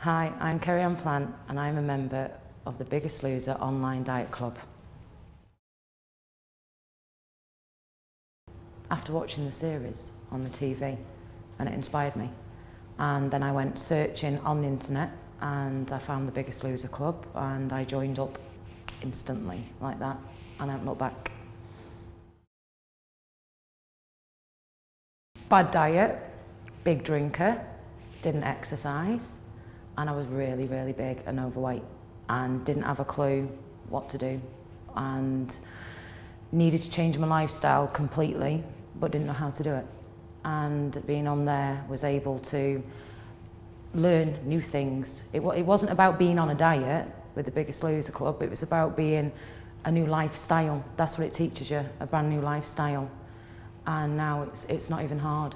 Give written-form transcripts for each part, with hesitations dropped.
Hi, I'm Kerryanne and I'm a member of the Biggest Loser online diet club. After watching the series on the TV, and it inspired me, and then I went searching on the internet and I found the Biggest Loser club and I joined up instantly like that and I haven't looked back. Bad diet, big drinker, didn't exercise, and I was really big and overweight and didn't have a clue what to do and needed to change my lifestyle completely but didn't know how to do it. And being on there was able to learn new things. It wasn't about being on a diet with the Biggest Loser club, it was about being a new lifestyle. That's what it teaches you, a brand new lifestyle. And now it's not even hard.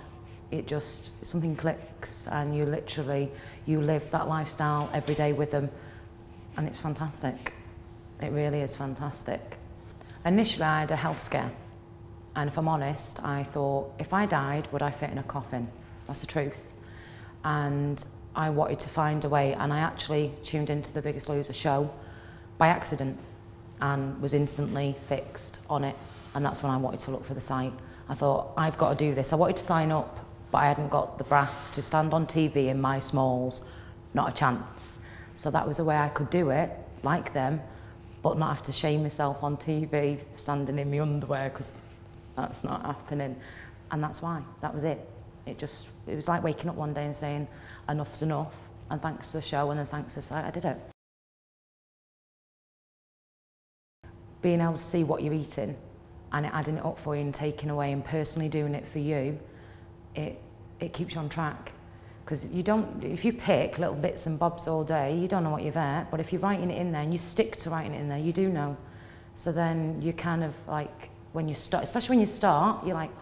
It just, something clicks and you live that lifestyle every day with them and it's fantastic. It really is fantastic. Initially I had a health scare and if I'm honest, I thought if I died, would I fit in a coffin? That's the truth. And I wanted to find a way and I actually tuned into the Biggest Loser show by accident and was instantly fixed on it, and that's when I wanted to look for the site. I thought, I've got to do this. I wanted to sign up, but I hadn't got the brass to stand on TV in my smalls, not a chance. So that was the way I could do it, like them, but not have to shame myself on TV, standing in my underwear, because that's not happening. And that's why, that was it. It was like waking up one day and saying, enough's enough, and thanks to the show, and then thanks to the site, I did it. Being able to see what you're eating, and it adding it up for you and taking away and personally doing it for you, it keeps you on track. Because if you pick little bits and bobs all day, you don't know what you've ate, but if you're writing it in there and you stick to writing it in there, you do know. So then you kind of like, when you start, especially when you start, you're like,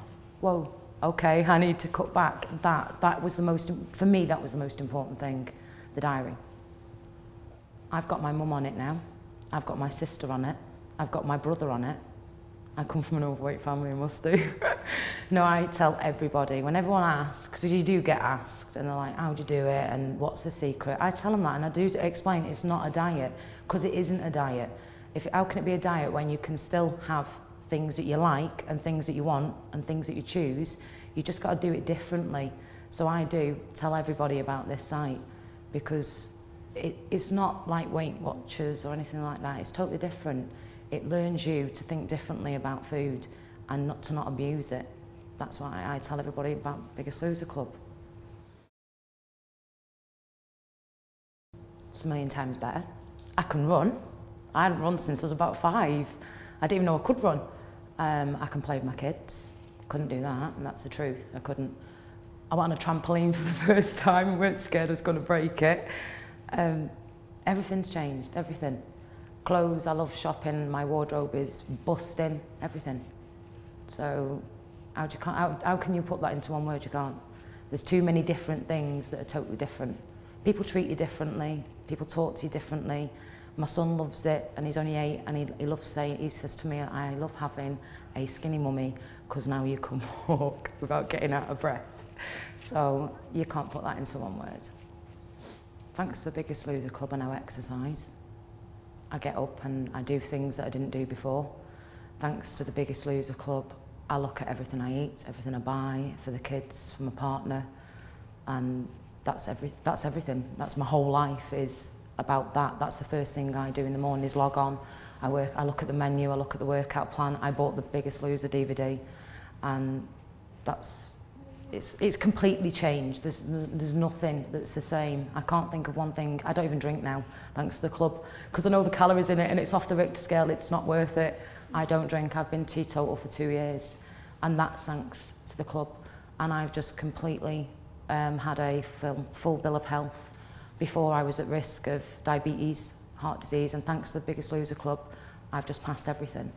whoa, okay, I need to cut back. That was the most, for me, that was the most important thing, the diary. I've got my mum on it now. I've got my sister on it. I've got my brother on it. I come from an overweight family, I must do. No, I tell everybody, when everyone asks, because you do get asked, and they're like, how do you do it, and what's the secret? I tell them that, and I do explain it's not a diet, because it isn't a diet. How can it be a diet when you can still have things that you like, and things that you want, and things that you choose? You just got to do it differently. So I do tell everybody about this site, because it's not like Weight Watchers or anything like that, it's totally different. It learns you to think differently about food and not to not abuse it. That's why I tell everybody about Biggest Loser Club. It's a million times better. I can run. I hadn't run since I was about 5. I didn't even know I could run. I can play with my kids. Couldn't do that, and that's the truth. I couldn't. I went on a trampoline for the first time and weren't scared I was going to break it. Everything's changed, everything. Clothes, I love shopping, my wardrobe is busting, everything. So how can you put that into one word? You can't. There's too many different things that are totally different. People treat you differently, people talk to you differently. My son loves it and he's only 8 and he loves saying, he says to me, I love having a skinny mummy because now you can walk without getting out of breath. So you can't put that into one word. Thanks to the Biggest Loser Club, I now exercise. I get up and I do things that I didn't do before. Thanks to the Biggest Loser Club, I look at everything I eat, everything I buy for the kids, for my partner, and that's everything. That's my whole life is about that. That's the first thing I do in the morning is log on. I look at the menu, I look at the workout plan. I bought the Biggest Loser DVD, and it's completely changed. There's nothing that's the same. I can't think of one thing. I don't even drink now, thanks to the club, because I know the calories in it and it's off the Richter scale, it's not worth it. I don't drink, I've been teetotal for 2 years, and that's thanks to the club. And I've just completely had a full bill of health. Before I was at risk of diabetes, heart disease, and thanks to the Biggest Loser Club, I've just passed everything.